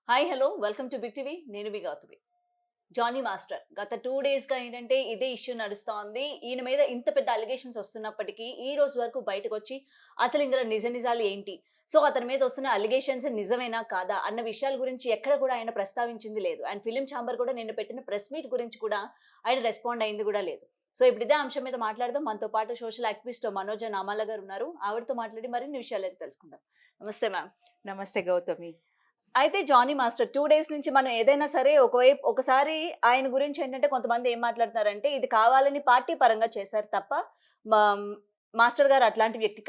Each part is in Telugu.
Hi hello welcome to Big TV. నేను మీ గౌతమి. జానీ మాస్టర్ గత 2 డేస్‌గా ఏంటంటే ఇదే ఇష్యూ నడుస్తోంది. ఈయన మీద ఇంత పెద్ద అలిగేషన్స్ వస్తున్నప్పటికీ ఈ రోజు వరకు బయటకొచ్చి అసలు ఇందులో నిజాలు ఏంటి? సో, అతని మీద వస్తున్న అలిగేషన్స్ నిజమేనా? కాదా? అన్న విషయాల గురించి ఎక్కడ కూడా ఆయన ప్రస్తావించింది లేదు. అండ్ ఫిల్మ్ ఛాంబర్ కూడా నిన్న పెట్టిన ప్రెస్ మీట్ గురించి కూడా ఆయన రెస్పాండ్ అయింది కూడా లేదు. సో, ఇప్పుడు ఇదే అంశం మీద మాట్లాడదాం. మనతో పాటు సోషల్ యాక్టివిస్ట్ మనోజ నామాల గారు ఉన్నారు. ఆవిడతో మాట్లాడి మరిన్ని విషయాలైతే తెలుసుకుందాం. నమస్తే మ్యామ్. నమస్తే గౌతమి. అయితే 'జానీ మాస్టర్' 2 డేస్ నుంచి మనం ఏదైనా సరే ఒకసారి ఆయన గురించి ఏంటంటే కొంతమంది ఏం మాట్లాడుతున్నారంటే, ఇది కావాలని పార్టీ పరంగా చేశారు తప్ప మా మాస్టర్ గారు అట్లాంటి వ్యక్తి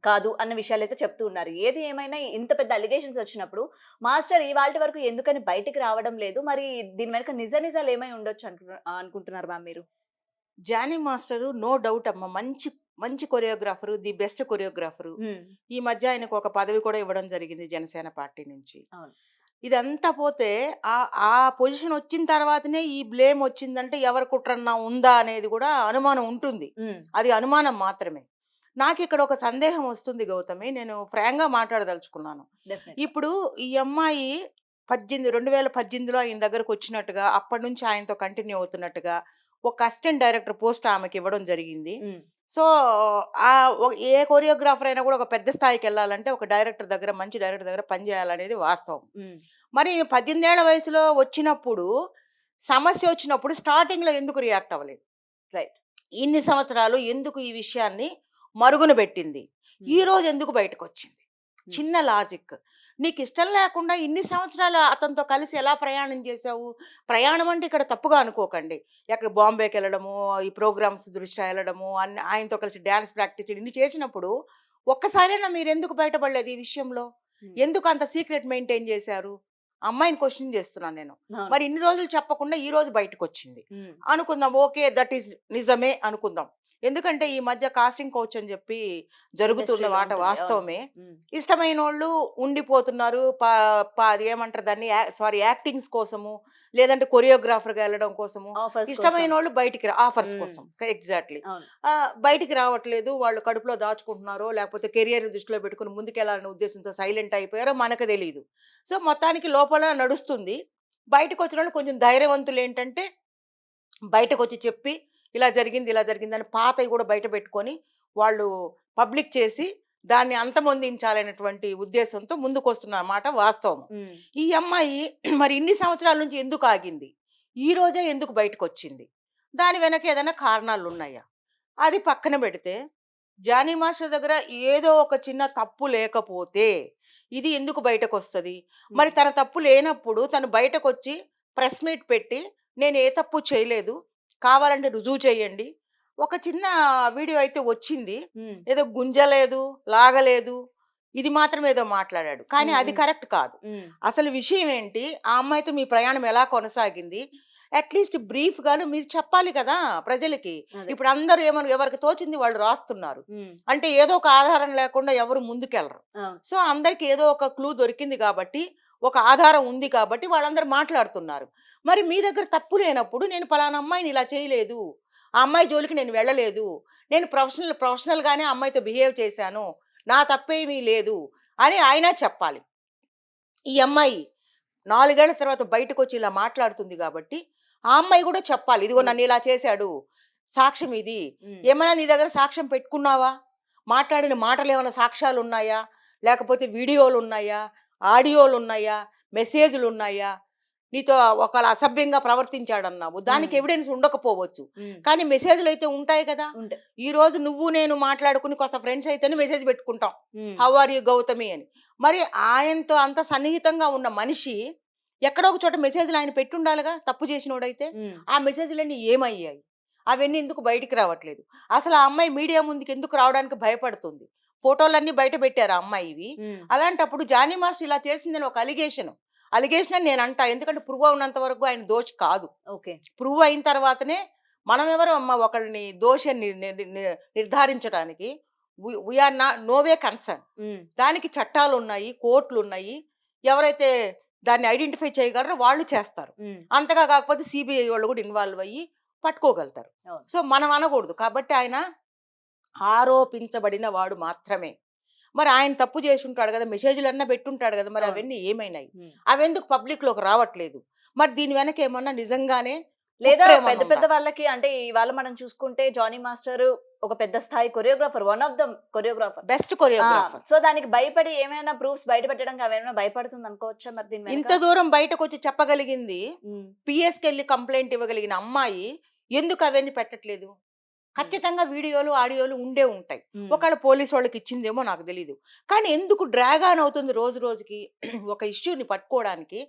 కాదు అన్న విషయాలైతే చెప్తూ ఉన్నారు. ఏది ఏమైనా ఇంత పెద్ద అలిగేషన్స్ వచ్చినప్పుడు మాస్టర్ ఇవాల్టి వరకు ఎందుకని బయటికి రావడం లేదు? మరి దీని వెనక నిజాలు ఏమై ఉండొచ్చు అనుకుంటున్నారు మ్యామ్ మీరు? జానీ మాస్టరు నో డౌట్ అమ్మ. మంచి మంచి కొరియోగ్రాఫరు. The best choreographer. హ్మ్. ఈ మధ్య ఆయనకు ఒక పదవి కూడా ఇవ్వడం జరిగింది జనసేన పార్టీ నుంచి. అవును. ఇదంతా పోతే ఆ పొజిషన్ వచ్చిన తర్వాతనే ఈ బ్లేమ్ వచ్చిందంటే ఎవరి కుట్రన్నా ఉందా అనేది కూడా అనుమానం ఉంటుంది. హ్మ్. అది అనుమానం మాత్రమే. నాకిక్కడ ఒక సందేహం వస్తుంది గౌతమి. నేను ఫ్రాంక్‌గా మాట్లాడదలుచుకున్నాను. డెఫినెట్‌గా. ఇప్పుడు ఈ అమ్మాయి 2018లో ఈయన దగ్గరకొచ్చినట్టుగా, అప్పటినుంచి ఆయనతో కంటిన్యూ అవుతున్నట్టుగా, ఒక అసిస్టెంట్ డైరెక్టర్ పోస్ట్ ఆమెకివ్వడం జరిగింది. హ్మ్. సో, ఏ కొరియోగ్రాఫర్ అయినా కూడా ఒక పెద్ద స్థాయికెళ్ళాలంటే, ఒక డైరెక్టర్ దగ్గర, మంచి డైరెక్టర్ దగ్గర పని చేయాలనేది వాస్తవం. హ్మ్. మరి 18 ఏళ్ల వయసులో వచ్చినప్పుడు, సమస్య వచ్చినప్పుడు స్టార్టింగ్‌లో ఎందుకు రియాక్ట్ అవ్వలేదు? రైట్. ఇన్ని సంవత్సరాలు ఎందుకు ఈ విషయాన్ని మరుగున పెట్టింది? హ్మ్. ఈరోజు ఎందుకు బయటకొచ్చింది? హ్మ్. చిన్న లాజిక్. నీకిష్టం లేకుండా ఇన్ని సంవత్సరాలు అతనితో కలిసి ఎలా ప్రయాణం చేశావు? ప్రయాణం అంటే ఇక్కడ తప్పుగా అనుకోకండి. ఎక్కడ బాంబేకెళ్ళడము, ఈ ప్రోగ్రామ్స్ దృష్ట్యా ఎళ్ళడము, ఆయనతో కలిసి డాన్స్ ప్రాక్టీస్ ఇన్ని చేసినప్పుడు, ఒక్కసారైనా మీరెందుకు బయటపడలేదు ఈ విషయంలో? హ్మ్. ఎందుకు అంత సీక్రెట్ మెయింటైన్ చేశారు? అమ్మాయిని క్వెషన్ చేస్తున్నాను నేను. అవును. మరి ఇన్ని రోజులు చెప్పకుండా ఈ రోజు బయటకొచ్చింది. హ్మ్. అనుకుందాం. ఓకే. దట్ ఈస్ నిజమే అనుకుందాం. ఎందుకంటే ఈ మధ్య కాస్టింగ్ కౌచ్ అని చెప్పి జరుగుతున్న ఇండస్ట్రీలో మాట ఉంటుంది. అవును. వాస్తవమే. హ్మ్. ఇష్టమైనోళ్ళు ఉండిపోతున్నారు. అది ఏమంటారు దాన్ని? యాక్టింగ్స్ కోసము, లేదంటే కొరియోగ్రాఫర్‌గా ఎళ్ళడం కోసము. ఆఫర్స్ కోసం. ఇష్టమైనోళ్ళు బయటికి ఆఫర్స్ హ్మ్. కోసం. ఎగ్జాక్ట్‌లీ. అవును. బయటికి రావట్లేదు. వాళ్ళు కడుపులో దాచుకుంటున్నారో, లేకపోతే కెరియర్‌ని దృష్టిలో పెట్టుకొని ముందుకెళ్ళాలనే ఉద్దేశంతో సైలెంట్ అయిపోయారో మనకు తెలీదు. సో, మొత్తానికి లోపల నడుస్తుంది. బయటకొచ్చినోళ్ళు కొంచెం ధైర్యవంతులేంటంటే బయటకొచ్చి చెప్పి, ఇలా జరిగిందని పాతయి గూడా బయట పెట్టుకొని, వాళ్ళు పబ్లిక్ చేసి, దాన్ని అంతమొందించాలనేటువంటి ఉద్దేశంతో ముందుకొస్తున్న మాట వాస్తవం. హ్మ్. ఈ అమ్మాయి మరి ఇన్ని సంవత్సరాల నుంచి ఎందుకాగింది? ఈ రోజే ఎందుకు బయటకొచ్చింది? దాని వెనక ఏదైనా కారణాలున్నాయా? అది పక్కన బెడితే, జానీ మాస్టర్ దగ్గర ఏదో ఒక చిన్న తప్పు లేకపోతే, ఇది ఎందుకు బయటకొస్తది? హ్మ్. మరి తన తప్పు లేనప్పుడు తను బయటకొచ్చి ప్రెస్ మీట్ పెట్టి, నేను ఏ తప్పు చేయలేదు. కావాలంటే రుజువు చేయండి. ఒక చిన్న వీడియో అయితే వచ్చింది. హ్మ్. ఏదో గుంజలేదు, లాగలేదు. ఇది మాత్రం ఏదో మాట్లాడాడు. కానీ హ్మ్. అది హ్మ్. కరెక్ట్ కాదు. హ్మ్. అసలు విషయం ఏంటి? ఆ అమ్మాయితో మీ ప్రయాణం ఎలా కొనసాగింది? అట్‌లీస్ట్ బ్రీఫ్‌గాను మీరు చెప్పాలి కదా ప్రజలకి. అదే. ఇప్పుడు అందరూ ఎవరికి తోచింది వాళ్ళు రాస్తున్నారు. హ్మ్. అంటే ఏదో ఒక ఆధారం లేకుండా ఎవరు ముందుకెళ్ళరు. అవును. సో, అందరికి ఏదో ఒక క్లూ దొరికింది కాబట్టి, ఒక ఆధారం ఉంది కాబట్టి వాళ్ళందరూ మాట్లాడుతున్నారు. మరి మీ దగ్గర తప్పు లేనప్పుడు నేను పలానా అమ్మాయిని ఇలా చేయలేదు. ఆ అమ్మాయి జోలికి నేను వెళ్ళలేదు. నేను ప్రొఫెషనల్‌గానే ఆ అమ్మాయితో బిహేవ్ చేశాను. నా తప్పేమీ లేదు అని ఆయన చెప్పాలి. ఈ అమ్మాయి 4 ఏళ్ల తర్వాత బయటకొచ్చి ఇలా మాట్లాడుతుంది గాబట్టి, ఆ అమ్మాయి గూడా చెప్పాలి. ఇదిగో హ్మ్. నన్నిలా చేశాడు. సాక్ష్యం ఇది. హ్మ్. ఏమైనా నీ దగ్గర సాక్ష్యం పెట్టుకున్నావా? మాట్లాడిన మాటలేమన్నా సాక్ష్యాలున్నాయా? లేకపోతే వీడియోలున్నాయా? ఆడియోలున్నాయా? మెసేజులున్నాయా? నీతో ఒకవేళ అసభ్యంగా ప్రవర్తించాడన్నావు. దానికి హ్మ్. ఎవిడెన్స్ ఉండకపోవచ్చు. హ్మ్. కానీ మెసేజులైతే ఉంటాయి కదా! ఉంటాయి. ఈరోజు నువ్వు నేను మాట్లాడుకుని కాస్త ఫ్రెండ్స్ అయితేనే మెసేజ్ పెట్టుకుంటాం. హ్మ్. హౌ ఆర్ యూ గౌతమి అని. మరి ఆయనతో అంత సన్నిహితంగా ఉన్న మనిషి ఎక్కడో ఒక చోట మెసేజ్‌లు ఆయన పెట్టుండాలిగా తప్పు చేసినోడైతే. హ్మ్. ఆ మెసేజ్‌లన్నీ ఏమయ్యాయి? అవన్నీ ఎందుకు బయటికి రావట్లేదు? అసలు ఆ అమ్మాయి మీడియా ముందుకు ఎందుకు రావడానికి భయపడుతుంది? ఫోటోలన్నీ బయట పెట్టారు ఆ అమ్మాయివి. హ్మ్. అలాంటప్పుడు జానీ మాస్టర్ ఇలా చేసిందని ఒక అలిగేషన్. అలిగేషన్ అని నేనంటా. ఎందుకంటే ప్రూవ్ అవునంత వరకు ఆయన దోషి కాదు. ఓకే. ప్రూవ్ అయిన తర్వాతనే మనమెవరు అమ్మ ఒకళ్ళని దోషి అని నిర్ధారించడానికి. We are no way concern. Hmm. దానికి చట్టాలున్నాయి, కోర్టులున్నాయి. ఎవరైతే దాన్ని ఐడెంటిఫై చేయగలరో వాళ్ళు చేస్తారు. హ్మ్. అంతగా కాకపోతే సీబీఐ వాళ్ళు కూడా ఇన్వాల్వ్ అయ్యి పట్టుకోగలుగుతారు. అవును. సో, మనం అనకూడదు. కాబట్టి ఆయన ఆరోపించబడిన వాడు మాత్రమే. మరి ఆయన తప్పు చేసి ఉంటాడు కదా, మెసేజ్‌లన్నా పెట్టుంటాడు కదా, మరి అవును. అవన్నీ ఏమైనాయి? హ్మ్. అవెందుకు పబ్లిక్‌లోకి రావట్లేదు? మరి దీని వెనక ఏమన్నా నిజంగానే లేదా పెద్ద కుట్రేమన్నా ఉందా? పెద్ద వాళ్ళకి అంటే ఇవాళ మనం చూసుకుంటే 'జానీ మాస్టర్' ఒక పెద్ద స్థాయి choreographer. One of the choreographer. Best ఆ! కొరియోగ్రాఫర్. సో, దానికి భయపడి ఏమైనా ప్రూఫ్స్ బయట పెట్టడానికి అవేమైనా భయపడుతుందనుకోవచ్చా మరి దీని వెనక? ఇంత దూరం బయటకొచ్చి చెప్పగలిగింది, హ్మ్. పీఎస్‌కెళ్ళి కంప్లెయింట్ ఇవ్వగలిగిన అమ్మాయి ఎందుకు అవన్నీ పెట్టట్లేదు? హ్మ్. ఖచ్చితంగా వీడియోలు, ఆడియోలు ఉండే ఉంటాయి. హ్మ్. ఒకవేళ పోలీసోళ్ళకి ఇచ్చిందేమో నాకు తెలీదు. కానీ ఎందుకు డ్రాగ్ ఆన్ అవుతుంది రోజు రోజుకి ఒక ఇష్యూని పట్టుకోవడానికి?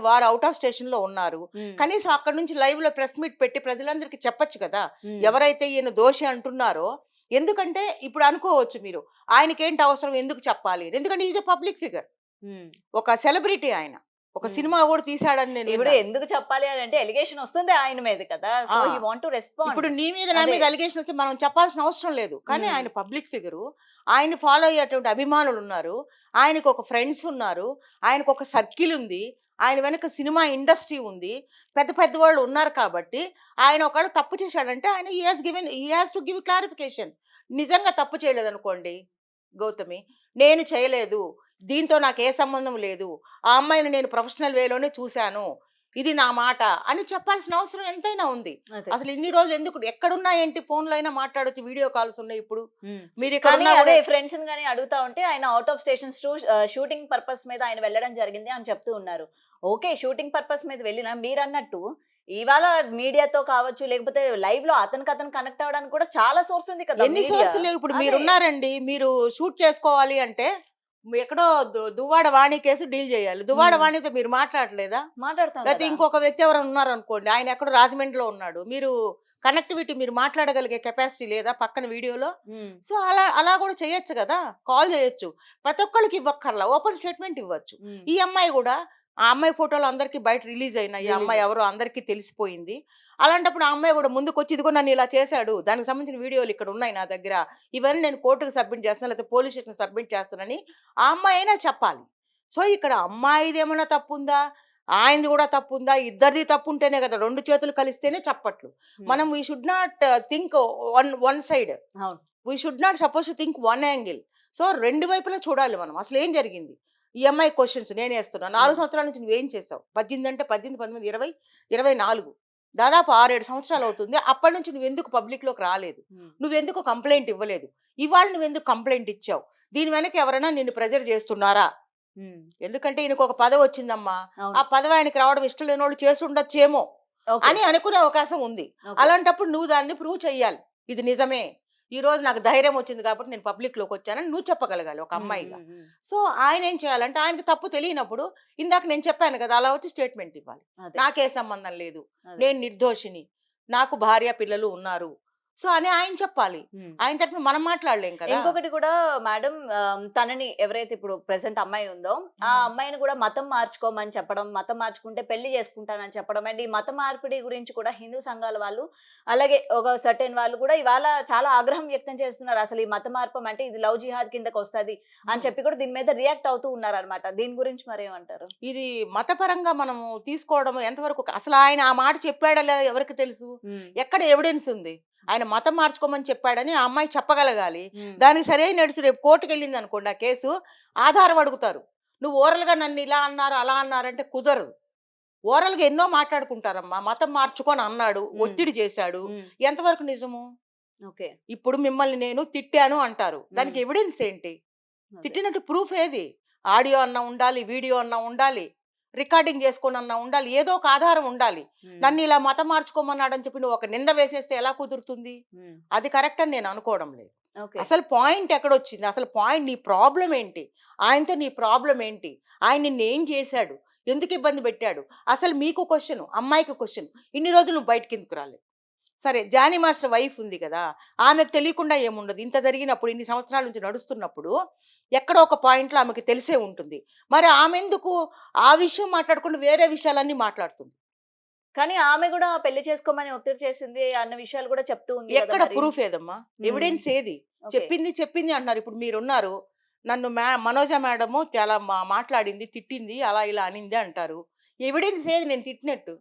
వారు ఔట్ ఆఫ్ స్టేషన్‌లో ఉన్నారు. హ్మ్. కనీసం అక్కడి నుంచి లైవ్‌లో ప్రెస్ మీట్ పెట్టి ప్రజలందరికీ చెప్పొచ్చు కదా! హ్మ్. ఎవరైతే ఈయన దోషి అంటున్నారో, ఎందుకంటే ఇప్పుడు అనుకోవచ్చు మీరు, ఆయనకేంటి అవసరం ఎందుకు చెప్పాలి? ఎందుకంటే ఈజ్ ఎ పబ్లిక్ ఫిగర్. హ్మ్. ఒక సెలబ్రిటీ ఆయన. ఒక హ్మ్. సినిమా గూడా తీశాడని నేను ఇప్పుడు విన్నాను. ఎందుకు చెప్పాలి అనంటే ఎలిగేషన్ వస్తుంది ఆయన మీద కదా! సో, ఆ! హి వాంట్ టు రెస్పాండ్. ఇప్పుడు నీ మీద, నా అదే. మీద అలిగేషన్ వస్తే మనం చెప్పాల్సిన అవసరం లేదు. కానీ హ్మ్. ఆయన పబ్లిక్ ఫిగరు. ఆయన్ని ఫాలో అయ్యేటువంటి అభిమానులున్నారు. ఆయనకొక ఫ్రెండ్స్ ఉన్నారు. ఆయనకొక సర్కిల్ ఉంది. ఆయన వెనక సినిమా ఇండస్ట్రీ ఉంది. పెద్ద పెద్ద వాళ్ళు ఉన్నారు కాబట్టి, ఆయన ఒకవేళ తప్పు చేశాడంటే he has to give clarification. నిజంగా తప్పు చేయలేదనుకోండి గౌతమి, నేను చేయలేదు. దీంతో నాకే సంబంధం లేదు. ఆ అమ్మాయిని నేను ప్రొఫెషనల్ వేలోనే చూశాను. ఇది నా మాట అని చెప్పాల్సిన అవసరం ఎంతైనా ఉంది. అదే. అసలు ఇన్ని రోజులు ఎందుకు ఎక్కడున్నాయేంటి, ఫోన్‌లో అయినా మాట్లాడొచ్చు. వీడియో కాల్స్ ఉన్నాయి ఇప్పుడు. హ్మ్. కానీ మీరిక్కడున్నా అదే గూడా ఫ్రెండ్స్‌ని గాని అడుగుతా ఉంటే ఆయన out of stations shooting purpose మీద ఆయన వెళ్ళడం జరిగింది అని చెప్తూ ఉన్నారు. ఓకే. షూటింగ్ పర్పస్ మీద వెళ్ళినా మీరన్నట్టు ఇవాళ మీడియాతో కావచ్చు, లేకపోతే లైవ్‌లో అతనికి కనెక్ట్ అవ్వడానికి కూడా చాలా సోర్స్ ఉంది కదా! ఎన్ని మీడియా. సోర్సులు లేవు. ఇప్పుడు అదే. మీరున్నారండి. మీరు షూట్ చేసుకోవాలి అంటే ఎక్కడో దువ్వాడ వాణి కేసు డీల్ జేయాలి. దువ్వాడ హ్మ్. వాణితో మీరు మాట్లాడట్లేదా? మాట్లాడతాం లేతే గదా! ఇంకొక వ్యక్తి ఎవరైనా ఉన్నారనుకోండి. ఆయన ఎక్కడో రాజమండ్రిలో ఉన్నాడు. కనెక్టివిటీ మీరు మాట్లాడగలిగే కెపాసిటీ లేదా పక్కన వీడియోలో? హ్మ్. సో, అలా గూడా చేయొచ్చు గదా! కాల్ జేయొచ్చు. ప్రతి ఒక్కళ్ళకి ఇవ్వక్కర్లా. ఓపెన్ స్టేట్‌మెంట్ ఇవ్వచ్చు. హ్మ్. ఈ అమ్మాయి గూడా ఆ అమ్మాయి ఫోటోలు అందరికి బయట రిలీజ్ అయినాయి. ఆ రిలీజ్. అమ్మాయి ఎవరో అందరికీ తెలిసిపోయింది. అలాంటప్పుడు ఆ అమ్మాయి గూడా ముందుకొచ్చి ఇదిగో నన్ను ఇలా చేశాడు. దానికి సంబంధించిన వీడియోలు ఇక్కడ ఉన్నాయి నా దగ్గర. ఇవన్నీ నేను కోర్ట్‌కి సబ్మిట్ చేస్తున్నాను. లేకపోతే పోలీస్ స్టేషన్‌కి సబ్మిట్ చేస్తానని ఆ అమ్మాయైనా చెప్పాలి. సో, ఇక్కడ అమ్మాయిదేమన్నా తప్పుందా? ఆయనది గూడా తప్పుందా? ఇద్దరిది తప్పుంటేనే గదా! 2 చేతులు కలిస్తేనే చప్పట్లు. హ్మ్. మనం we should not think one side. అవును. We should not suppose to think one angle. So, 2 వైపులా చూడాలి మనం. అసలేం జరిగింది? ఈ అమ్మాయి క్వెషన్స్ నేనేస్తున్నా. 4 హ్మ్. సంవత్సరాల నుంచి నువ్వేం చేసావు? 18 అంటే 18, 19, 20, 24 దాదాపు 6, 7 సంవత్సరాలవుతుంది. అప్పటినుంచి నువ్వెందుకు పబ్లిక్‌లోకి రాలేదు? హ్మ్. నువ్వెందుకు కంప్లెయింట్ ఇవ్వలేదు? ఇవాళ నువ్వెందుకు కంప్లెయింట్ ఇచ్చావు? దీని వెనక ఎవరైనా నిన్ను ప్రెషర్ చేస్తున్నారా? హ్మ్. ఎందుకంటే ఈయనకొక పదవొచ్చిందమ్మా. ఆ అవును. పదవి ఆయనకి రావడం ఇష్టం లేనోళ్ళు చేసుండొచ్చేమో ఓకే. అని అనుకునే అవకాశం ఉంది. ఓకే. అలాంటప్పుడు నువ్వు దాన్ని ప్రూవ్ చెయ్యాలి. ఇది నిజమే. ఈరోజు నాకు ధైర్యం వచ్చింది కాబట్టి నేను పబ్లిక్‌లోకొచ్చానని నువ్వు చెప్పగలగాలి ఒక హ్మ్. అమ్మాయిగా. హ్మ్. హ్మ్. సో, ఆయనేం చేయాలంటే ఆయనకి తప్పు తెలియనప్పుడు ఇందాక నేను చెప్పాను కదా! అలా వచ్చి స్టేట్‌మెంట్ ఇవ్వాలి. అదే. నాకే సంబంధం లేదు. అదే. నేను నిర్దోషిని. నాకు భార్య, పిల్లలు ఉన్నారు. సో, అని ఆయన చెప్పాలి. హ్మ్. ఆయన తరపున మనం మాట్లాడలేం కదా! ఇంకొకటి కూడా మేడం తనని ఎవరైతే ఇప్పుడు ప్రెజెంట్ అమ్మాయి ఉందో, ఆ హ్మ్. అమ్మాయిని కూడా మతం మార్చుకోమని చెప్పడం, మతం మార్చుకుంటే పెళ్లి చేసుకుంటానని చెప్పడం. అండ్ ఈ మత మార్పిడి గురించి కూడా హిందూ సంఘాల వాళ్ళు, అలాగే ఒక సర్టెన్ వాళ్ళు కూడా ఇవాళ చాలా ఆగ్రహం వ్యక్తం చేస్తున్నారు. అసలు ఈ మత మార్పం అంటే ఇది లవ్ జిహాద్ కిందకొస్తది అని హ్మ్. చెప్పి కూడా దీని మీద రియాక్ట్ అవుతూ ఉన్నారనమాట. దీని గురించి మరేమంటారు? ఇది మతపరంగా మనము తీసుకోవడం ఎంతవరకు అసలు ఆయన ఆ మాట చెప్పాడా లేదా ఎవరికి తెలుసు? హ్మ్. ఎక్కడ ఎవిడెన్స్ ఉంది? ఆయన మతం మార్చుకోమని చెప్పాడని ఆ అమ్మాయి చెప్పగలగాలి. హ్మ్. దానికి సరైన నడుసు రేపు కోర్టుకెళ్ళిందనుకోండి ఆ కేసు, ఆధారం అడుగుతారు. నువ్వు ఓరల్‌గా నన్ను ఇలా అన్నారు, అలా అన్నారంటే కుదరదు. ఓరల్‌గా ఎన్నో మాట్లాడుకుంటారమ్మా. మతం మార్చుకొని అన్నాడు, హ్మ్. ఒత్తిడి చేశాడు. హ్మ్. ఎంతవరకు నిజము? ఓకే. ఇప్పుడు మిమ్మల్ని నేను తిట్టాను అంటారు. హ్మ్. దానికి ఎవిడెన్స్ ఏంటి? అదే. తిట్టినట్టు ప్రూఫ్ ఏది? ఆడియో అన్నా ఉండాలి, వీడియో అన్నా ఉండాలి, రికార్డింగ్ చేసుకోనన్నా ఉండాలి. ఏదో ఒక ఆధారం ఉండాలి. హ్మ్. నన్ను ఇలా మతం మార్చుకోమన్నాడని చెప్పి నువ్వు ఒక నింద వేసేస్తే ఎలా కుదురుతుంది? హ్మ్. అది కరెక్ట్ అని నేను అనుకోవడం లేదు. ఓకే. అసలు పాయింట్ ఎక్కడొచ్చింది? అసలు పాయింట్ నీ ప్రాబ్లమ్ ఏంటి? ఆయనతో నీ ప్రాబ్లమ్ ఏంటి? ఆయన నిన్నేం చేశాడు? ఎందుకు ఇబ్బంది పెట్టాడు? అసలు మీకు క్వెషను, అమ్మాయికి క్వెషన్. ఇన్ని రోజులు నువ్వు బయటికెందుకు రాలేదు? సరే, జానీ మాస్టర్ వైఫ్ ఉంది కదా! ఆమెకు తెలియకుండా ఏముండదు. ఇంత జరిగినప్పుడు ఇన్ని సంవత్సరాల నుంచి నడుస్తున్నప్పుడు ఎక్కడో ఒక పాయింట్‌లో ఆమెకి తెలిసే ఉంటుంది. మరి ఆమెందుకు ఆ విషయం మాట్లాడకుండా వేరే విషయాలన్నీ మాట్లాడుతుంది? కానీ ఆమె గూడా పెళ్లి చేసుకోమని ఒత్తిడి చేసింది అన్న విషయాలు గూడా చెప్తూ ఉంది గదా! ఎక్కడ మరి. ప్రూఫ్ ఏదమ్మా? హ్మ్. ఎవిడెన్స్ ఏది? ఓకే. చెప్పింది చెప్పింది అంటున్నారు. ఇప్పుడు మీరున్నారు. నన్ను మనోజ మేడము చాలా మాట్లాడింది, తిట్టింది, అలా ఇలా అనింది అంటారు. ఎవిడెన్స్ ఏది నేను తిట్టినట్టు?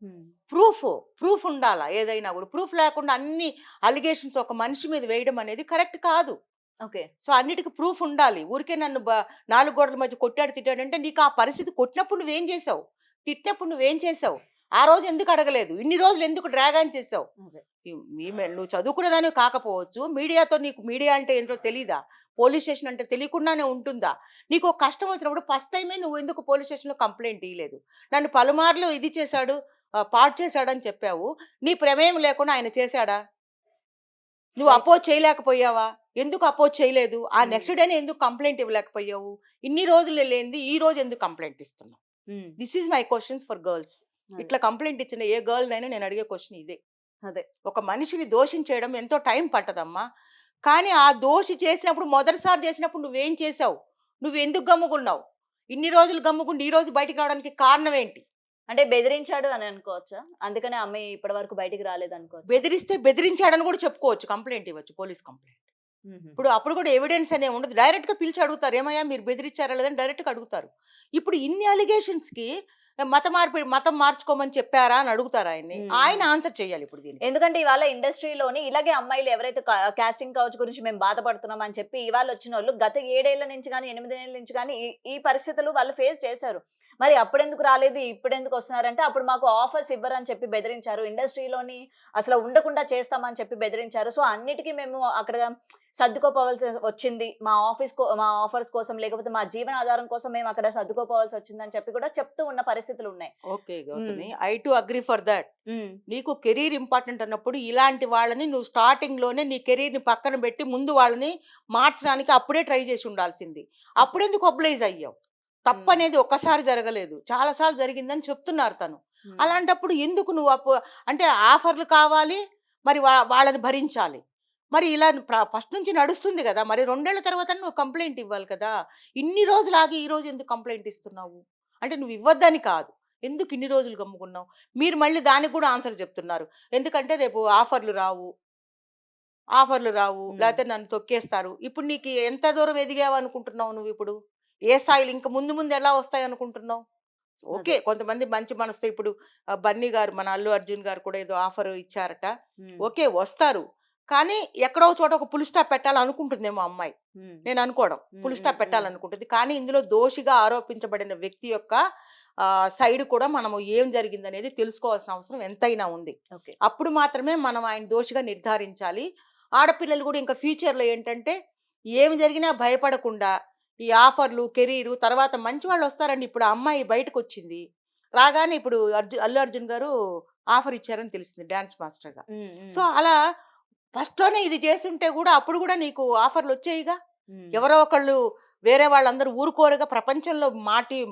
హ్మ్. ప్రూఫ్. ప్రూఫ్ ఉండాలా ఏదైనా గూడా. ప్రూఫ్ లేకుండా అన్ని అలిగేషన్స్ ఒక మనిషి మీద వేయడం అనేది కరెక్ట్ కాదు. ఓకే. సో అన్నిటికి ప్రూఫ్ ఉండాలి. ఊరికే నన్ను 4 గోడల మధ్య కొట్టాడు, తిట్టాడంటే నీకు ఆ పరిస్థితి కొట్టినప్పుడు నువ్వేం చేసావు? తిట్టినప్పుడు నువ్వేం చేసావు? ఆ రోజు ఎందుకు అడగలేదు? ఇన్ని రోజులు ఎందుకు డ్రాగ్ ఆన్ చేసావు? అదే. నువ్వు చదువుకున్నదానివి కాకపోవచ్చు. మీడియాతో నీకు మీడియా అంటే ఏంటో తెలీదా? పోలీస్ స్టేషన్ అంటే తెలియకుండానే ఉంటుందా? నీకు ఒక కష్టం వచ్చినప్పుడు ఫస్ట్ టైమే నువ్వు ఎందుకు పోలీస్ స్టేషన్‌లో కంప్లెయింట్ ఇయ్యలేదు? నన్ను పలుమార్లు ఇది చేశాడు, పాడు చేశాడని చెప్పావు. నీ ప్రమేయం లేకుండా ఆయన చేశాడా? నువ్వు అయి అపోజ్ చేయలేకపోయావా? ఎందుకు అపోజ్ చేయలేదు? ఆ హ్మ్. నెక్స్ట్ డేనే ఎందుకు కంప్లెయింట్ ఇవ్వలేకపోయావు? ఇన్ని రోజులు లేనిది ఈ రోజు ఎందుకు కంప్లెయింట్ ఇస్తున్నావు? హ్మ్. This is my questions for girls. అదే. ఇట్లా కంప్లెయింట్ ఇచ్చిన ఏ గర్ల్‌నైనా నేను అడిగే క్వెషన్ ఇదే. అదే. ఒక మనిషిని దోషించేయడం ఎంతో టైం పట్టదమ్మా. కానీ ఆ దోషి చేసినప్పుడు మొదటిసారి చేసినప్పుడు నువ్వేం చేసావు? నువ్వెందుకు గమ్ముగున్నావు? ఇన్ని రోజులు గమ్ముగుండి ఈ రోజు బయటికి రావడానికి కారణం ఏంటి? అంటే బెదిరించాడు అని అనుకోవచ్చా? అందుకనే ఆ అమ్మాయి ఇప్పటి వరకు బయటికి రాలేదనుకోవచ్చా? బెదిరిస్తే బెదిరించాడని కూడా చెప్పుకోవచ్చు. కంప్లెయింట్ ఇవ్వచ్చు. Police complaint. ఇప్పుడు హుహుహు. అప్పుడు కూడా ఎవిడెన్స్ అనేవి ఉండదు. డైరెక్ట్‌గా పిలిచి అడుగుతారు. ఏమయ్యా మీరు బెదిరించారా లేదని డైరెక్ట్‌గా అడుగుతారు. ఇప్పుడు ఇన్ని అలిగేషన్స్‌కి మతం మార్చుకోమని చెప్పారా అని అడుగుతారు ఆయన్ని. హ్మ్. ఆయన హ్మ్. ఆన్సర్ చేయాలి ఇప్పుడు దీనికి. ఎందుకంటే ఇవాళ ఇండస్ట్రీలోని ఇలాగే అమ్మాయిలు ఎవరైతే కాస్టింగ్ కౌచ్ గురించి మేము బాధపడుతున్నాం అని చెప్పి ఇవాళ వచ్చినోళ్ళు గత 7 ఏళ్ల నుంచి గాని, 8 ఏళ్ల నుంచి గాని ఈ ఈ పరిస్థితులు వాళ్ళు ఫేస్ చేశారు. మరి అప్పుడెందుకు రాలేదు, ఇప్పుడెందుకు వస్తున్నారంటే అప్పుడు మాకు ఆఫర్స్ ఇవ్వరని చెప్పి బెదిరించారు. ఇండస్ట్రీలోని అసలు ఉండకుండా చేస్తామని చెప్పి బెదిరించారు. సో అన్నిటికి మేము అక్కడ సర్దుకోపోవాల్సి వచ్చింది. మా ఆఫర్స్ కోసం లేకపోతే మా జీవనాధారం కోసం మేము అక్కడ సర్దుకోపోవాల్సి వచ్చిందని చెప్పి కూడా చెప్తూ ఉన్న పరిస్థితులున్నాయి. ఓకే హ్మ్. Gautami. I to agree for that. హ్మ్. నీకు కెరీర్ ఇంపార్టెంట్ అన్నప్పుడు ఇలాంటి వాళ్ళని నువ్వు స్టార్టింగ్‌లోనే నీ కెరీర్‌ని పక్కన పెట్టి ముందు వాళ్ళని మార్చడానికి అప్పుడే ట్రై చేసి ఉండాల్సింది. ఓకే. అప్పుడెందుకు ఒబ్లైజ్ అయ్యావు? హ్మ్. తప్పనేది ఒక్కసారి జరగలేదు. చాలా సార్లు జరిగిందని చెప్తున్నారు తను. హ్మ్. అలాంటప్పుడు ఎందుకు నువ్వు అంటే ఆఫర్‌లు కావాలి. మరి వాళ్ళని భరించాలి. మరి ఇలా ఫస్ట్ నుంచి నడుస్తుంది గదా! మరి 2 ఏళ్ల తర్వాతన్నా నువ్వు కంప్లెయింట్ ఇవ్వాలి కదా! ఇన్ని రోజులు ఆగి ఈ రోజు ఎందుకు కంప్లెయింట్ ఇస్తున్నావు? అంటే నువ్వు ఇవ్వద్దని కాదు. ఎందుకు ఇన్ని రోజులు గమ్ముకున్నావు? మీరు మళ్ళీ దానికి కూడా ఆన్సర్ చెప్తున్నారు. ఎందుకంటే రేపు ఆఫర్‌లు రావు. హ్మ్. లేతే నన్ను తొక్కేస్తారు. ఇప్పుడు నీకు ఎంత దూరం ఎదిగావనుకుంటున్నావు నువ్విప్పుడు? ఏ స్థాయిలో ఇంక ముందు ముందు ఎలా వస్తాయనుకుంటున్నావు? ఓకే. అదే. కొంతమంది మంచి మనసుతో ఇప్పుడు 'బన్నీ' గారు మన 'అల్లు అర్జున్' గారు కూడా ఏదో ఆఫర్ ఇచ్చారట. హ్మ్. ఓకే. వస్తారు. కానీ ఎక్కడో ఒక చోట ఒక ఫుల్ స్టాప్ పెట్టాలనుకుంటుందేమో ఆ అమ్మాయి. హ్మ్. నేను అనుకోవడం. హ్మ్. ఫుల్ హ్మ్. స్టాప్ హ్మ్. పెట్టాలనుకుంటుంది. కానీ ఇందులో దోషిగా ఆరోపించబడిన వ్యక్తి యొక్క సైడ్ కూడా మనము ఏం జరిగిందనేది తెలుసుకోవాల్సిన అవసరం ఎంతైనా ఉంది. ఓకే. అప్పుడు మాత్రమే మనం ఆయన దోషిగా నిర్ధారించాలి. ఆడపిల్లలు కూడా ఇంకా ఫ్యూచర్‌లో ఏంటంటే ఏమి జరిగినా భయపడకుండా ఈ ఆఫర్‌లు, కెరీరు తర్వాత మంచి వాళ్ళొస్తారండి. ఇప్పుడు ఆ అమ్మాయి బయటకొచ్చింది. రాగానే ఇప్పుడు 'అల్లు అర్జున్' గారు ఆఫర్ ఇచ్చారని తెలిసింది డాన్స్ మాస్టర్‌గా. హ్మ్. సో, హ్మ్. అలా ఫస్ట్‌లోనే ఇది చేసుంటే గూడా అప్పుడు గూడా నీకు ఆఫర్‌లొచ్చేయిగా. హ్మ్. ఎవరో ఒకళ్ళు వేరే వాళ్ళందరూ ఊరుకోరుగా. ప్రపంచంలో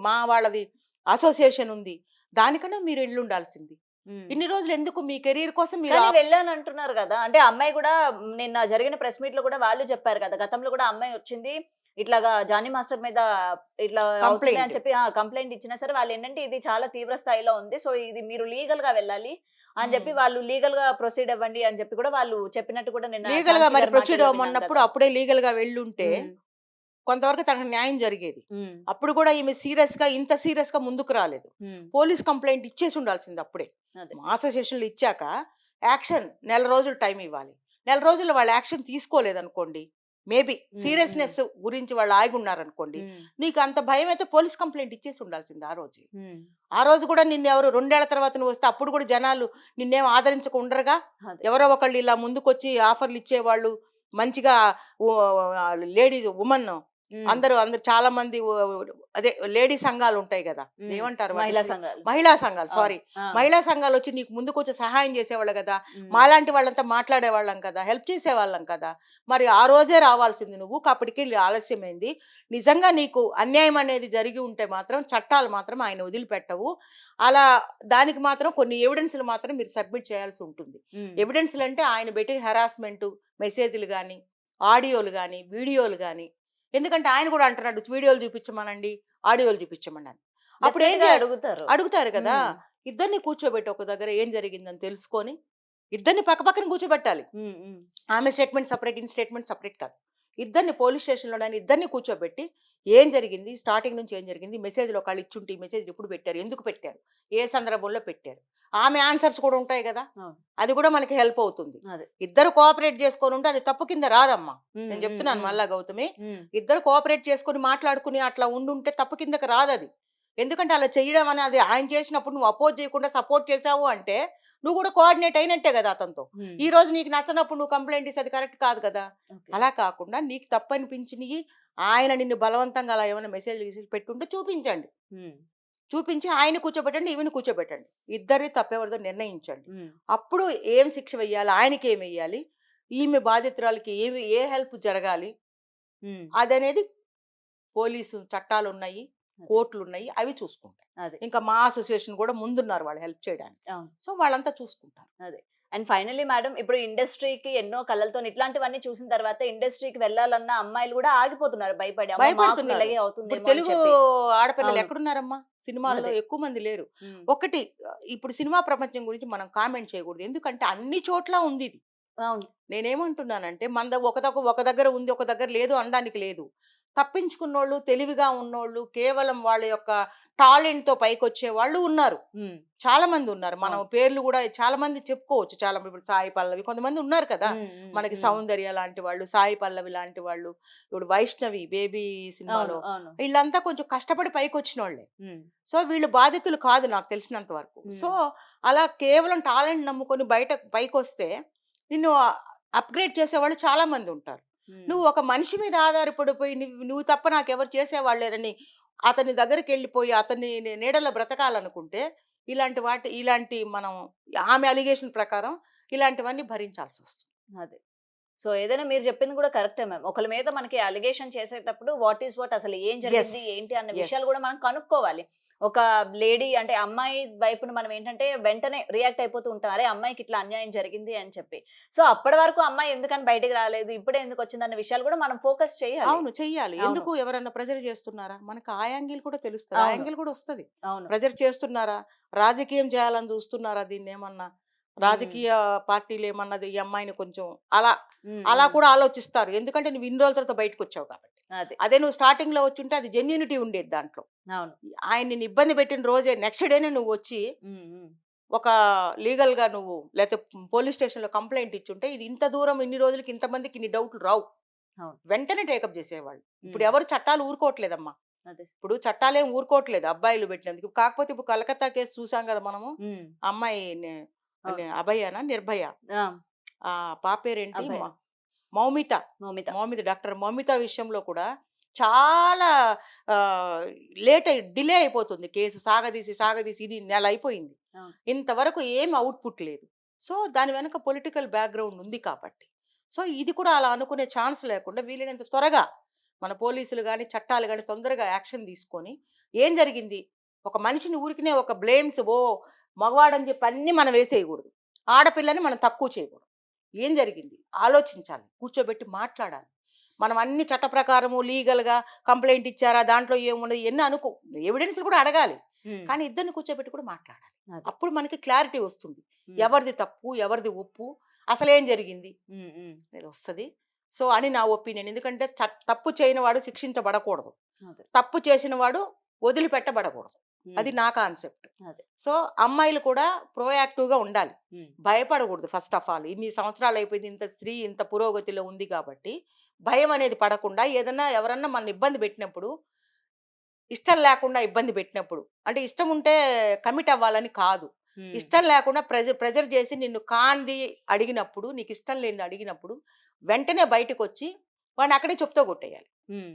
మా వాళ్ళది అసోసియేషన్ ఉంది. దానికన్నా మీరు ఎళ్ళుండాల్సింది. హ్మ్. ఇన్ని రోజులు ఎందుకు మీ కెరీర్ కోసం మీరు కానీ వెళ్ళానంటున్నారు గదా! అంటే ఆ అమ్మాయి గూడా నిన్న జరిగిన ప్రెస్ మీట్‌లో గూడా వాళ్ళు చెప్పారు కదా! గతంలో గూడా అమ్మాయి వచ్చింది. ఇట్లాగా జానీ మాస్టర్ మీద ఇట్లా అవుతుంది కంప్లెయింట్. అని చెప్పి కంప్లెయింట్ ఇచ్చినా సరే వాళ్ళేంటంటే ఇది చాలా తీవ్ర స్థాయిలో ఉంది. సో, ఇది మీరు లీగల్‌గా వెళ్ళాలి అని హ్మ్. జెప్పి వాళ్ళు లీగల్‌గా ప్రొసీడ్ అవ్వండి అని జెప్పి కూడా వాళ్ళు చెప్పినట్టు కూడా నిన్న లీగల్‌గా ఝాన్సీ మరి గారి ప్రొసీడ్ మాటల్లో విన్నాం అవ్వమన్నప్పుడు గదా! అప్పుడే లీగల్‌గా వెళ్ళుంటే హ్మ్. కొంతవరకు తనకు న్యాయం జరిగేది. హ్మ్. అప్పుడు గూడా ఈమె ఇంత సీరియస్‌గా ముందుకు రాలేదు. హ్మ్. పోలీస్ కంప్లెయింట్ ఇచ్చేసి ఉండాల్సింది అప్పుడే. అదే. మా అసోసియేషన్‌లో ఇచ్చాక నెల రోజులు టైం ఇవ్వాలి. నెల రోజుల్లో వాళ్ళు యాక్షన్ తీసుకోలేదనుకోండి, మేబీ హ్మ్. హ్మ్. సీరియస్‌నెస్ గురించి వాళ్ళు ఆగున్నారనుకోండి, హ్మ్. నీకు అంత భయమైతే పోలీస్ కంప్లెయింట్ ఇచ్చేసి ఉండాల్సింది ఆ రోజే. హ్మ్. ఆ రోజు కూడా నిన్నెవరు 2 ఏళ్ల తర్వాత నువ్వొస్తే అప్పుడు కూడా జనాలు నిన్నేం ఆదరించక ఉండరుగా. అదే. ఎవరో ఒకళ్ళు ఇలా ముందుకొచ్చి ఆఫర్‌లు ఇచ్చేవాళ్ళు, మంచిగా ఓ వుమన్ హ్మ్. అందరూ చాలా మంది అదే లేడీ సంఘాలుంటాయి గదా! హ్మ్. ఏమంటారు వాటిని? మహిళా సంఘాలు. మహిళా సంఘాలు అవును. సారీ. ఆ! మహిళా సంఘాలొచ్చి నీకు ముందుకొచ్చి సహాయం చేసేవాళ్ళు గదా! హ్మ్. మాలాంటి వాళ్ళంతా మాట్లాడేవాళ్ళం కదా! హెల్ప్ చేసేవాళ్ళం కదా! మరి ఆ రోజే రావాల్సింది నువ్వు. అప్పటికి ఆలస్యమైంది. నిజంగా నీకు అన్యాయం అనేది జరిగి ఉంటే మాత్రం చట్టాలు మాత్రం ఆయన వదిలిపెట్టవు. అలా దానికి మాత్రం కొన్ని ఎవిడెన్స్‌లు మాత్రం మీరు సబ్మిట్ చేయాల్సి ఉంటుంది. హ్మ్. ఎవిడెన్స్‌లంటే ఆయన పెట్టిన హెరాస్మెంటు, మెసేజ్‌లు గాని, ఆడియోలు గాని, వీడియోలు గాని ఎందుకంటే ఆయన గూడా అంటున్నాడు వీడియోలు చూపించమనండి, ఆడియోలు చూపించమనని. అప్పుడేం డెఫినెట్‌గా జే అడుగుతారు. అడుగుతారు కదా! హ్మ్. ఇద్దరిని కూర్చోబెట్టి ఒక దగ్గర ఏం జరిగిందని తెలుసుకొని, ఇద్దరిని పక్కపక్కన కూర్చోబెట్టాలి. హ్మ్. హ్మ్. ఆమె స్టేట్మెంట్ సెపరేట్, ఈయన స్టేట్మెంట్ సెపరేట్ కాదు. ఇద్దరిని పోలీస్ స్టేషన్‌లోనైనా ఇద్దరిని కూర్చోబెట్టి, ఏం జరిగింది? స్టార్టింగ్ నుంచి ఏం జరిగింది? మెసేజ్‌లు ఒకళ్ళు ఇచ్చుంటే, ఈ మెసేజ్‌లు ఎప్పుడు పెట్టారు? ఎందుకు పెట్టారు? ఏ సందర్భంలో పెట్టారు? ఆమె ఆన్సర్స్ కూడా ఉంటాయి గదా! అవును. అది కూడా మనకి హెల్ప్ అవుతుంది. అదే. ఇద్దరు కోఆపరేట్ చేసుకొనుంటే అది తప్పు కింద రాదమ్మా. హ్మ్. నేను హ్మ్. చెప్తున్నాను హ్మ్. మళ్ళా గౌతమి. హ్మ్. ఇద్దరు కోఆపరేట్ చేసుకొని మాట్లాడుకుని అట్లా ఉండుంటే తప్పు కిందకి రాదది. ఎందుకంటే అలా చేయడం అనేది ఆయన చేసినప్పుడు నువ్వు అపోజ్ చేయకుండా సపోర్ట్ చేశావు అంటే, నువ్వు కూడా కోఆర్డినేట్ అయినట్టే గదా అతనితో. హ్మ్. ఈ రోజు నీకు నచ్చనప్పుడు నువ్వు కంప్లెయింట్ ఇస్తే అది కరెక్ట్ కాదు కదా! ఓకే. అలా కాకుండా నీకు తప్పనిపించినియి ఆయన నిన్ను బలవంతంగా అలా ఏమైనా మెసేజ్‌లు గిసేజ్‌లు పెట్టుంటే చూపించండి. హ్మ్. చూపించి ఆయన్ని కూర్చోబెట్టండి, ఈమెని కూర్చోబెట్టండి. ఇద్దరిది తప్పెవరిదో నిర్ణయించండి. హ్మ్. అప్పుడు ఏం శిక్ష వెయ్యాలి? ఆయనకేమెయ్యాలి? ఈమె బాధితురాలికి ఏ హెల్ప్ జరగాలి? హ్మ్. అదనేది పోలీసు చట్టాలున్నాయి, అదే. కోర్టులున్నాయి. అవి చూసుకుంటాయి. అదే. ఇంకా మా అసోసియేషన్ గూడా ముందున్నారు వాళ్ళు హెల్ప్ చేయడానికి. అవును. సో, వాళ్ళంతా చూసుకుంటారు. అదే. అండ్ ఫైనల్లీ మేడం ఇప్పుడు ఇండస్ట్రీకి ఎన్నో కళలతోని ఇట్లాంటివన్నీ చూసిన తర్వాత ఇండస్ట్రీకి వెళ్ళాలన్న అమ్మాయిలు గూడా ఆగిపోతున్నారు భయపడి. అమ్మో! మాకు కూడా భయపడుతున్నారు. ఇలాగే ఇప్పుడు అవుతుందేమో అని తెలుగు చెప్పి. ఆడపిల్లలు అవును. ఎక్కడున్నారమ్మా? సినిమాల్లో అదే. ఎక్కువ మంది లేరు. హ్మ్. ఒకటి ఇప్పుడు సినిమా ప్రపంచం గురించి మనం కామెంట్ చేయకూడదు. ఎందుకంటే అన్ని చోట్ల ఉందిది. అవును. నేనేమంటున్నానంటే మనద ఒక దగ్గర ఉంది, ఒక దగ్గర లేదు అనడానికి లేదు. తప్పించుకున్నోళ్ళు, తెలివిగా ఉన్నోళ్ళు, కేవలం వాళ్ళ యొక్క టాలెంట్‌తో పైకొచ్చేవాళ్ళు ఉన్నారు. హ్మ్. చాలా మందున్నారు. మనం అవును. పేర్లు గూడా చాలా మంది చెప్పుకోవచ్చు. చాలా ఇప్పుడు సాయి పల్లవి కొంతమంది ఉన్నారు కదా! హ్మ్. హ్మ్. మనకి హ్మ్. సౌందర్య లాంటి వాళ్ళు, సాయి పల్లవి లాంటి వాళ్ళు, ఇప్పుడు వైష్ణవి బేబీ అవును. సినిమాలో అవును. ఈళ్ళంతా కొంచెం కష్టపడి పైకొచ్చినోళ్ళే. హ్మ్. సో, వీళ్ళు బాధితులు కాదు నాకు తెలిసినంత వరకు. సో, హ్మ్. అలా కేవలం టాలెంట్ నమ్ముకొని బయట పైకొస్తే నిన్ను అప్‌గ్రేడ్ చేసేవాళ్ళు చాలా మందుంటారు. హ్మ్. నువ్వు ఒక మనిషి మీద ఆధారపడిపోయి నువ్వు తప్ప నాకెవరు చేసేవాళ్ళు లేరని అతని దగ్గరికెళ్ళిపోయి అతని నీడలో బ్రతకాలనుకుంటే ఇలాంటి మనం ఆమె అలిగేషన్ ప్రకారం ఇలాంటివన్నీ భరించాల్సొస్తుంది. అదే. సో, ఏదైనా మీరు చెప్పింది కూడా కరెక్టే మ్యామ్. ఒకళ్ళ మీద మనకి అలిగేషన్ చేసేటప్పుడు వాట్ ఈస్ వాట్ అసలు ఏం యెస్. జరిగింది? ఏంటి? అన్న యెస్. విషయాలు కూడా మనం కనుక్కోవాలి. ఒక లేడీ అంటే అమ్మాయి వైపున మనం ఏంటంటే వెంటనే రియాక్ట్ అయిపోతూ ఉంటాం. అరే! అమ్మాయికి ఇట్లా అన్యాయం జరిగింది అని చెప్పి. సో, అప్పటి వరకు అమ్మాయి ఎందుకని బయటికి రాలేదు? ఇప్పుడే ఎందుకొచ్చిందన్న విషయాలు కూడా మనం ఫోకస్ చేయాలి. అవును. చెయ్యాలి. అవును. ఎందుకు ఎవరన్నా ప్రెషర్ చేస్తున్నారా? మనకు ఆ యాంగిల్ కూడా తెలుస్తది. ఆ అవును. యాంగిల్ కూడా ఒస్తది. అవును. ప్రెషర్ చేస్తున్నారా? రాజకీయం చేయాలని చూస్తున్నారా దీన్నేమన్నా? హ్మ్. రాజకీయ పార్టీలేమన్నది ఈ అమ్మాయిని కొంచెం అలా, హ్మ్. అలా హ్మ్. కూడా ఆలోచిస్తారు. ఎందుకంటే నువ్వు ఇన్ని రోజుల తర్వాత బయటకొచ్చావు కాబట్టి. అదే. అదే నువ్వు స్టార్టింగ్‌లో వచ్చుంటే అది జెన్యూనిటీ ఉండేది దాంట్లో. అవును. ఆయన నిన్ను ఇబ్బంది పెట్టిన రోజే నెక్స్ట్ డేనే నువ్వొచ్చి హ్మ్. హ్మ్. ఒక లీగల్‌గా నువ్వు లేతే పోలీస్ స్టేషన్‌లో కంప్లెయింట్ ఇచ్చుంటే ఇది ఇంత దూరం ఇన్ని రోజులకి ఇంతమందికి ఇన్ని డౌట్‌లు రావు. అవును. వెంటనే టేకప్ చేసేవాళ్ళు. ఇప్పుడు హ్మ్. ఎవరు చట్టాలు ఊరుకోవట్లేదమ్మా. అదే. ఇప్పుడు చట్టాలేం ఊరుకోవట్లేదు అబ్బాయిలు పెట్టినందుకు. కాకపోతే ఇప్పుడు కలకత్తా కేస్ చూసాం గదా మనము. హ్మ్. ఆ అమ్మాయి అవును. అభయనా? నిర్భయ. ఆ! ఆ పాప పేరేంటి? అభయ. మౌమిత. మౌమిత. డాక్టర్ మౌమిత విషయంలో కూడా చాలా డిలే అయిపోతుంది కేసు. సాగదీసి ఇది నెల అయిపోయింది. అవును. ఇంతవరకు ఏం ఔట్‌పుట్ లేదు. సో, దాని వెనక పొలిటికల్ బ్యాక్‌గ్రౌండ్ ఉంది కాబట్టి. సో, ఇది కూడా అలా అనుకునే ఛాన్స్ లేకుండా వీలైనంత త్వరగా మన పోలీసులు గాని, చట్టాలు గాని తొందరగా యాక్షన్ తీసుకొని ఏం జరిగింది? ఒక మనిషిని ఊరికనే ఒక బ్లేమ్స్ మగవాడని చెప్పి అన్నీ మనం వేసేయకూడదు. ఆడపిల్లని మనం తక్కువ చేయకూడదు. ఏం జరిగింది? ఆలోచించాలి. కూర్చోబెట్టి మాట్లాడాలి. మనం అన్ని చట్ట ప్రకారము లీగల్‌గా కంప్లెయింట్ ఇచ్చారా? దాంట్లో ఏమున్నది? ఇయన్నీ ఎవిడెన్స్‌లు కూడా అడగాలి. హ్మ్. కానీ ఇద్దరిని కూర్చోబెట్టి కూడా మాట్లాడాలి. అదే. అప్పుడు మనకి క్లారిటీ వస్తుంది. హ్మ్. ఎవరిది తప్పు? ఎవరిది ఒప్పు? అసలేం జరిగింది? హ్మ్. హ్మ్. అనేది వస్తది. సో, అని నా ఒపీనియన్. ఎందుకంటే తప్పు చేయనివాడు శిక్షించబడకూడదు. అదే. తప్పు చేసిన వాడు వదిలిపెట్టబడకూడదు. అది హ్మ్. నా కాన్సెప్ట్. అదే. సో, అమ్మాయిలు కూడా ప్రొయాక్టివ్‌గా ఉండాలి. హ్మ్. భయపడకూడదు ఫస్ట్ ఆఫ్ ఆల్. ఇన్ని సంవత్సరాలు అయిపోయింది. ఇంత పురోగతిలో ఉంది కాబట్టి, భయం అనేది పడకుండా ఏదన్నా ఎవరన్నా మనల్ని ఇబ్బంది పెట్టినప్పుడు, ఇష్టం లేకుండా ఇబ్బంది పెట్టినప్పుడు, అంటే ఇష్టం ఉంటే కమిట్ అవ్వాలని కాదు. హ్మ్. ఇష్టం లేకుండా ప్రెజర్ చేసి నిన్ను కానిది అడిగినప్పుడు, నీకిష్టం లేనిది అడిగినప్పుడు, వెంటనే బయటకొచ్చి వాడిని అక్కడే చెప్పుతో కొట్టేయాలి. హ్మ్.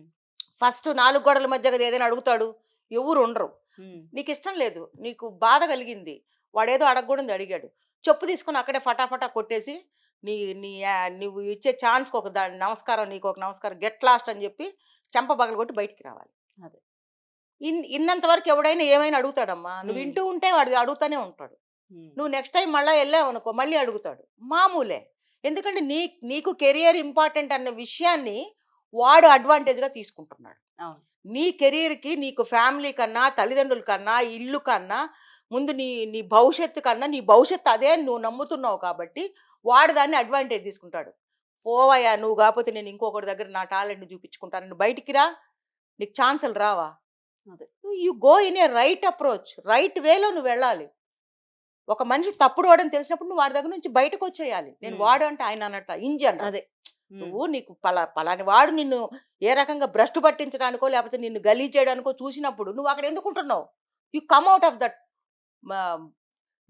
ఫస్ట్ 4 గోడల మధ్య కదా ఏదైనా అడుగుతాడు. ఎవ్వరు ఉండరు. హ్మ్. నీకిష్టం లేదు. నీకు బాధ కలిగింది. వాడేదో అడగకూడనిది అడిగాడు. చెప్పు తీసుకొని అక్కడే ఫటాఫటా కొట్టేసి, నీ నీ నువ్వు ఇచ్చే ఛాన్స్‌కి ఒక నమస్కారం, నీకొక నమస్కారం, గెట్ లాస్ట్ అని చెప్పి చెంప పగలగొట్టి బయటికి రావాలి. అదే. ఇన్నంత వరకు ఎవడైనా ఏమైనా అడుగుతాడమ్మా. నువ్వు హ్మ్. వింటూ ఉంటే వాడు అడుగుతానే ఉంటాడు. హ్మ్. నువ్వు నెక్స్ట్ టైమ్ మళ్ళా ఎళ్ళావనుకో మళ్ళీ అడుగుతాడు. మామూలే. ఎందుకంటే నీకు కెరియర్ ఇంపార్టెంట్ అన్న విషయాన్ని వాడు అడ్వాంటేజ్‌గా తీసుకుంటున్నాడు. అవును. నీ కెరియర్‌కి నీకు ఫ్యామిలీ కన్నా, తల్లిదండ్రుల కన్నా, ఇల్లు కన్నా, ముందు నీ నీ భవిష్యత్తు కన్నా, నీ భవిష్యత్తు అదే అని నువ్వు నమ్ముతున్నావు కాబట్టి, వాడు దాన్ని అడ్వాంటేజ్ తీసుకుంటాడు. పోవయ్యా నువ్వు కాకపోతే నేను ఇంకొకటి దగ్గర నా టాలెంట్ చూపించుకుంటాను, నువ్వు బయటికి రా, నీకు ఛాన్సులు రావా? అదే. You go in a right approach, right వేలో నువ్వు వెళ్ళాలి. ఒక మనిషి తప్పుడు వాడని తెలిసినప్పుడు నువ్వు వాడి దగ్గర నుంచి బయటకు వచ్చేయాలి. నేను వాడు అంటే ఆయన అన్నట్ట ఇంజి అన్న, అదే. నువ్వు నీకు పలాని వాడు నిన్ను ఏ రకంగా భ్రష్టు పట్టించడానికో లేకపోతే నిన్ను గలీజ్ చేయడానికో చూసినప్పుడు నువ్వు అక్కడ ఎందుకుంటున్నావు? You come out of that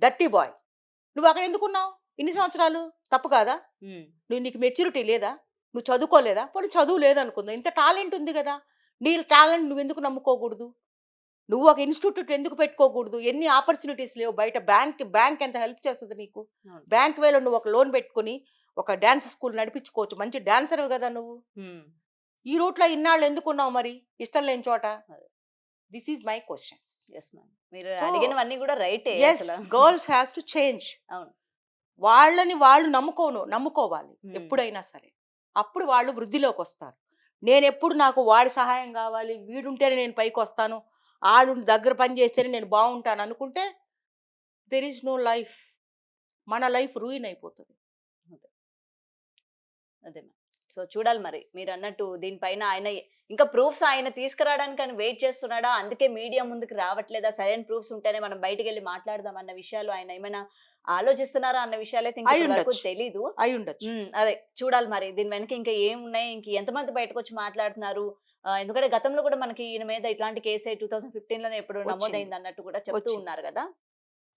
దట్టి బాయ్. నువ్వు అక్కడ ఎందుకున్నావు ఇన్ని సంవత్సరాలు? తప్పు కాదా? నీకు మెచ్యూరిటీ లేదా? నువ్వు చదువుకోలేదా? పోనీ చదువు లేదనుకుందా, ఇంత టాలెంట్ ఉంది కదా, నీ టాలెంట్ నువ్వు ఎందుకు నమ్ముకోకూడదు? నువ్వు ఒక ఇన్స్టిట్యూట్ ఎందుకు పెట్టుకోకూడదు? ఎన్ని ఆపర్చునిటీస్ లేవు బయట. బ్యాంక్ ఎంత హెల్ప్ చేస్తుంది నీకు? బ్యాంక్ వేలో నువ్వు ఒక లోన్ పెట్టుకుని ఒక డాన్స్ స్కూల్ నడిపించుకోవచ్చు. మంచి డాన్సర్ కదా నువ్వు. ఈ రూట్లో ఇన్నాళ్ళు ఎందుకున్నావు మరి ఇష్టం లేని చోట? This is my questions. మీరు అడిగినవన్నీ కూడా రైటే. Girls has to change. అవును. వాళ్ళని వాళ్ళు నమ్ముకోవాలి ఎప్పుడైనా సరే. అప్పుడు వాళ్ళు వృద్ధిలోకి వస్తారు. నేను ఎప్పుడు నాకు వాడి సహాయం కావాలి, వీడుంటేనే నేను పైకి వస్తాను, ఆడు దగ్గర పని చేస్తేనే నేను బాగుంటాను అనుకుంటే దెర్ ఈజ్ నో లైఫ్. మన లైఫ్ రూయిన్ అయిపోతుంది. అదే. సో చూడాలి మరి మీరు అన్నట్టు దీనిపైన ఆయన ఇంకా ప్రూఫ్స్ ఆయన తీసుకురావడానికి ఆయన వెయిట్ చేస్తున్నాడా, అందుకే మీడియా ముందుకు రావట్లేదా, సరైన ప్రూఫ్స్ ఉంటేనే మనం బయటికి వెళ్ళి మాట్లాడదాం అన్న విషయాలు ఆయన ఏమైనా ఆలోచిస్తున్నారా అన్న విషయాలు అయితే ఇంకా తెలీదు. అయి ఉండొచ్చు. అదే చూడాలి మరి దీని వెనక ఇంకా ఏమున్నాయి, ఇంక ఎంతమంది బయటకు వచ్చి మాట్లాడుతున్నారు. ఎందుకంటే గతంలో కూడా మనకి ఈయన మీద ఇట్లాంటి కేసే 2015లోనే ఎప్పుడు నమోదైంది అన్నట్టు కూడా చెప్తూ ఉన్నారు కదా.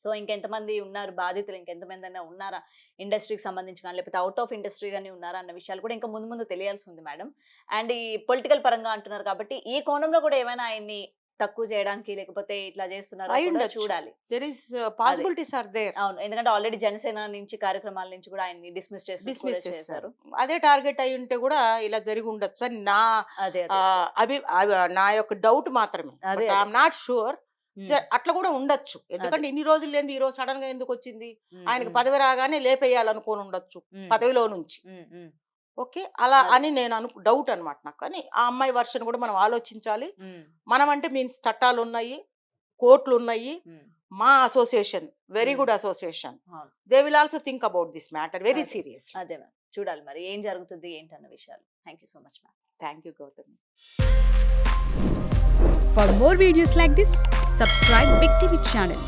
సో ఇంకెంతమంది ఉన్నారు బాధితులు, ఇంకెంతమంది అయినా ఉన్నారా ఇండస్ట్రీకి సంబంధించి కానీ లేకపోతే అవుట్ ఆఫ్ ఇండస్ట్రీ కానీ ఉన్నారా అన్న విషయాలు కూడా ఇంకా ముందు ముందు తెలియాల్సి ఉంది మేడం. అండ్ ఈ పొలిటికల్ పరంగా అంటున్నారు కాబట్టి ఈ కోణంలో కూడా ఏమైనా ఆయన్ని తక్కువ చేయడానికి లేకపోతే ఇట్లా చేస్తున్నారు చూడాలి. అవును, ఎందుకంటే ఆల్రెడీ జనసేన నుంచి కార్యక్రమాల నుంచి కూడా ఆయన్ని డిస్మిస్ చేశారు. అదే టార్గెట్ అయి ఉంటే కూడా ఇలా జరిగి ఉండొచ్చు అని నా యొక్క డౌట్ మాత్రమే. I'm not sure. అట్లా కూడా ఉండొచ్చు. ఎందుకంటే ఇన్ని రోజులు లేని ఈ రోజు సడన్ గా ఎందుకు వచ్చింది? ఆయనకు పదవి రాగానే లేపేయాలనుకోని ఉండొచ్చు పదవిలో నుంచి. ఓకే, అలా అని నేను డౌట్ అనమాట నాకు. కానీ ఆ అమ్మాయి వర్షన్ కూడా మనం ఆలోచించాలి. మనం అంటే మీన్స్ చట్టాలు ఉన్నాయి, కోర్టులు ఉన్నాయి. మా association very good association. They will also think about this matter very serious. అదే మ్యామ్, చూడాలి మరి ఏం జరుగుతుంది ఏంటన్న విషయాలు. Thank you so much ma'am. Thank you Gautami. For more videos like this, subscribe Big TV channel.